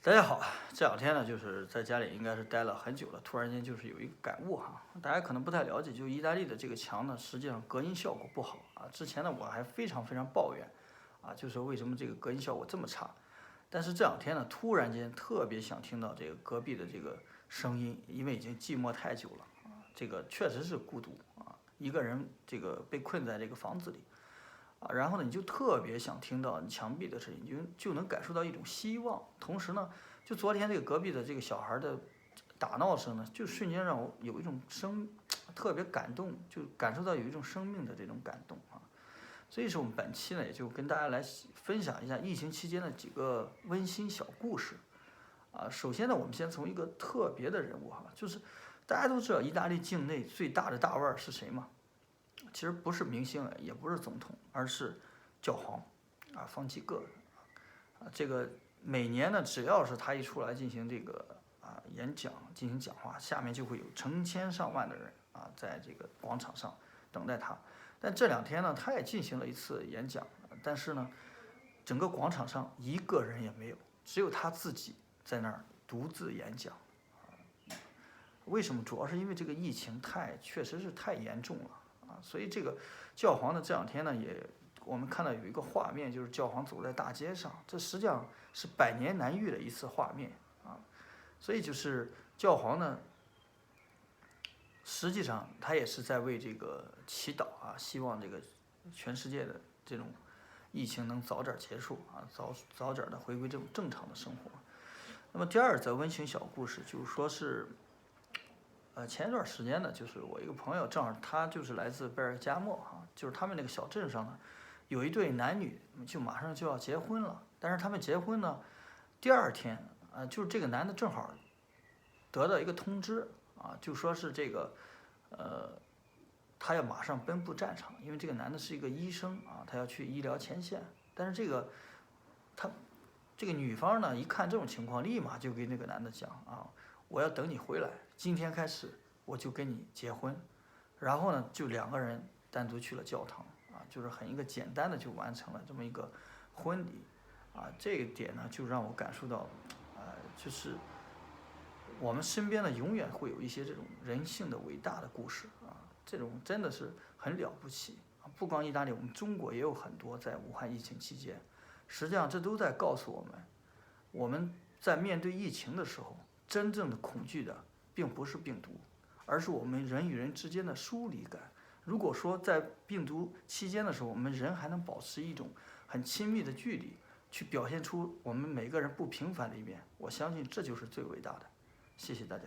大家好，这两天呢，就是在家里应该是待了很久了，突然间就是有一个感悟哈，大家可能不太了解，就意大利的这个墙呢，实际上隔音效果不好啊。之前呢，我还非常抱怨，啊，就是为什么这个隔音效果这么差。但是这两天呢，突然间特别想听到这个隔壁的这个声音，因为已经寂寞太久了啊，这个确实是孤独啊，一个人这个被困在这个房子里。啊，然后呢，你就特别想听到你墙壁的声音，就能感受到一种希望。同时呢，就昨天这个隔壁的这个小孩的打闹声呢，就瞬间让我有一种特别感动，就感受到有一种生命的这种感动啊。所以说，我们本期呢，也就跟大家来分享一下疫情期间的几个温馨小故事啊。首先呢，我们先从一个特别的人物哈，就是大家都知道意大利境内最大的大腕是谁吗？其实不是明星，也不是总统，而是教皇，啊，方济各，啊，这个每年呢，只要是他一出来进行这个演讲、进行讲话，下面就会有成千上万的人啊，在这个广场上等待他。但这两天呢，他也进行了一次演讲，但是呢，整个广场上一个人也没有，只有他自己在那儿独自演讲。为什么？主要是因为这个疫情确实是太严重了啊，所以这个教皇呢这两天呢我们看到有一个画面，就是教皇走在大街上，这实际上是百年难遇的一次画面啊，所以就是教皇呢，实际上他也是在为这个祈祷啊，希望这个全世界的这种疫情能早点结束啊，早点的回归这种正常的生活。那么第二则温情小故事就是说是。前一段时间呢，就是我一个朋友，正好他就是来自贝尔加莫哈，就是他们那个小镇上呢，有一对男女就马上就要结婚了，但是他们结婚呢，第二天就是这个男的正好得到一个通知啊，就说是这个他要马上奔赴战场，因为这个男的是一个医生啊，他要去医疗前线，但是他这个女方呢，一看这种情况，立马就给那个男的讲啊，我要等你回来，今天开始我就跟你结婚，然后呢，就两个人单独去了教堂啊，就是一个简单的就完成了这么一个婚礼啊，这一点呢，就让我感受到，就是我们身边呢，永远会有一些这种人性的伟大的故事啊，这种真的是很了不起啊！不光意大利，我们中国也有很多在武汉疫情期间，实际上这都在告诉我们，我们在面对疫情的时候，真正的恐惧的并不是病毒，而是我们人与人之间的疏离感。如果说在病毒期间的时候，我们人还能保持一种很亲密的距离，去表现出我们每个人不平凡的一面，我相信这就是最伟大的。谢谢大家。